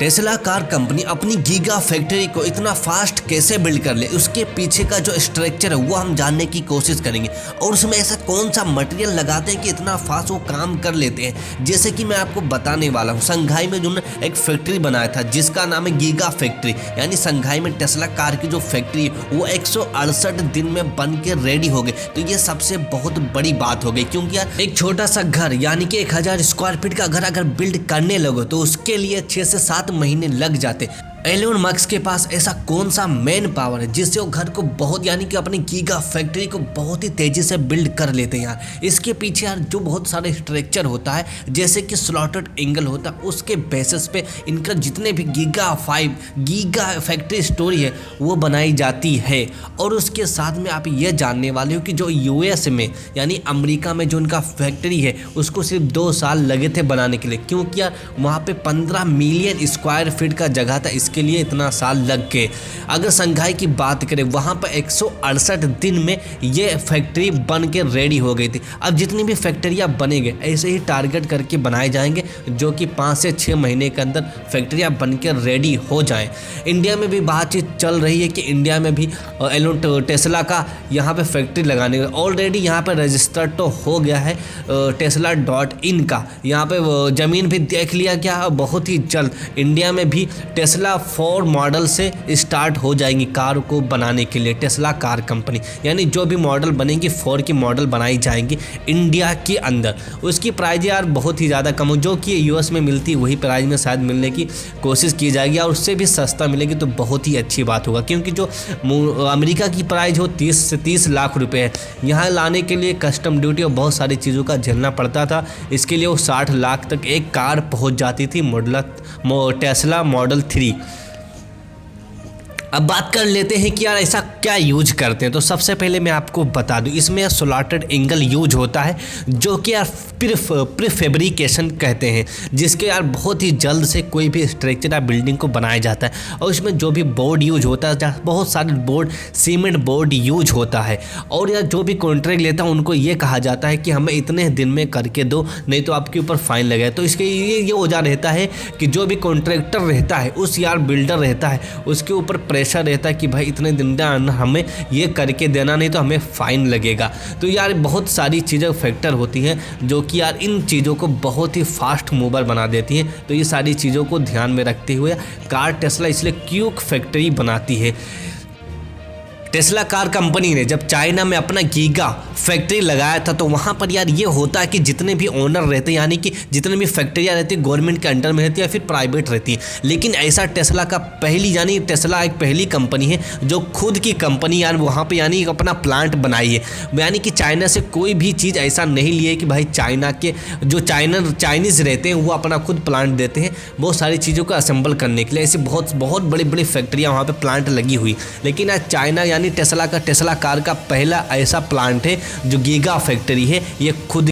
Tesla car company अपनी giga factory को इतना फास्ट कैसे बिल्ड कर ले, उसके पीछे का जो स्ट्रक्चर है वो हम जानने की कोशिश करेंगे। और उसमें ऐसा कौन सा मटेरियल लगाते हैं कि इतना फास्ट वो काम कर लेते हैं। जैसे कि मैं आपको बताने वाला हूँ, संघाई में जो एक फैक्ट्री बनाया था जिसका नाम है गीगा फैक्ट्री, यानी संघाई में टेस्ला कार की जो फैक्ट्री है वो 168 दिन में बन के रेडी हो गई। तो ये सबसे बहुत बड़ी बात हो गई, क्योंकि यार एक छोटा सा घर यानी कि 1000 स्क्वायर फीट का घर अगर बिल्ड करने लगो तो उसके लिए 6 से 7 महीने लग जाते। एलोन मस्क के पास ऐसा कौन सा मैन पावर है जिससे वो घर को बहुत यानी कि अपनी गीगा फैक्ट्री को बहुत ही तेजी से बिल्ड कर लेते हैं यार। इसके पीछे यार जो बहुत सारे स्ट्रक्चर होता है, जैसे कि स्लॉटेड एंगल होता है, उसके बेसिस पे इनका जितने भी गीगा फैक्ट्री स्टोरी है वो बनाई जाती है। और उसके साथ में आप ये जानने वाले हो कि जो यूएस में यानी अमेरिका में जो इनका फैक्ट्री है उसको सिर्फ 2 साल लगे थे बनाने के लिए, क्योंकि यार वहाँ पे 15 मिलियन स्क्वायर फीट का जगह था, इसके लिए इतना साल लग गए। अगर संघाई की बात करें वहाँ पर 168 दिन में ये फैक्ट्री बन के रेडी हो गई थी। अब जितनी भी फैक्ट्रियाँ बनेंगे ऐसे ही टारगेट करके बनाए जाएंगे जो कि 5 से 6 महीने के अंदर फैक्ट्रियाँ बन के रेडी हो जाएं। इंडिया में भी बातचीत चल रही है कि इंडिया में भी एलोन टेस्ला का यहाँ पे फैक्ट्री लगाने ऑलरेडी यहाँ पे रजिस्टर्ड तो हो गया है tesla.in का। यहाँ पे ज़मीन भी देख लिया गया। बहुत ही जल्द इंडिया में भी टेस्ला 4 मॉडल से स्टार्ट हो जाएंगी कार को बनाने के लिए। टेस्ला कार कंपनी यानी जो भी मॉडल बनेंगी 4 की मॉडल बनाई जाएंगी इंडिया के अंदर। उसकी प्राइस यार बहुत ही ज़्यादा कम हो, जो कि यूएस में मिलती वही प्राइस में शायद मिलने की कोशिश की जाएगी, और उससे भी सस्ता मिलेगी तो बहुत ही अच्छी बात होगा। क्योंकि जो अमेरिका की प्राइस हो 30 से 30 लाख रुपए है, यहाँ लाने के लिए कस्टम ड्यूटी और बहुत सारी चीज़ों का झेलना पड़ता था। इसके लिए वो 60 लाख तक एक कार पहुँच जाती थी टेस्ला मॉडल 3। अब बात कर लेते हैं कि यार ऐसा क्या यूज करते हैं। तो सबसे पहले मैं आपको बता दूं, इसमें स्लॉटेड एंगल यूज होता है जो कि यार प्रीफेब्रिकेशन कहते हैं, जिसके यार बहुत ही जल्द से कोई भी स्ट्रक्चर या बिल्डिंग को बनाया जाता है। और इसमें जो भी बोर्ड यूज होता है, बहुत सारे बोर्ड सीमेंट बोर्ड यूज होता है। और यार जो भी कॉन्ट्रैक्ट लेता है उनको ये कहा जाता है कि हमें इतने दिन में करके दो, नहीं तो आपके ऊपर फाइन लगेगा। तो इसके ये वजह रहता है कि जो भी कॉन्ट्रैक्टर रहता है, उस यार बिल्डर रहता है, उसके ऊपर प्रेशर रहता है कि भाई इतने दिन में हमें ये करके देना, नहीं तो हमें फाइन लगेगा। तो यार बहुत सारी चीज़ें फैक्टर होती हैं जो कि यार इन चीज़ों को बहुत ही फास्ट मूवर बना देती हैं। तो ये सारी चीज़ों को ध्यान में रखते हुए कार टेस्ला इसलिए क्यूक फैक्ट्री बनाती है। टेस्ला कार कंपनी ने जब चाइना में अपना गीगा फैक्ट्री लगाया था तो वहाँ पर यार ये होता है कि जितने भी ओनर रहते हैं यानी कि जितने भी फैक्ट्रियाँ रहती है गवर्नमेंट के अंडर में रहती है या फिर प्राइवेट रहती है। लेकिन ऐसा टेस्ला का यानी टेस्ला एक पहली कंपनी है जो खुद की कंपनी यार वहाँ पे यानी अपना प्लांट बनाई है। यानी कि चाइना से कोई भी चीज़ ऐसा नहीं लिए कि भाई चाइना के जो चाइनीज़ रहते हैं वो अपना खुद प्लांट देते हैं बहुत सारी चीज़ों को असेंबल करने के लिए। ऐसी बहुत बड़ी बड़ी फैक्ट्रियाँ वहाँ पर प्लांट लगी हुई। लेकिन आज चाइना यानी टेस्ला कार का पहला ऐसा प्लांट है जो गीगा फैक्ट्री है, ये खुद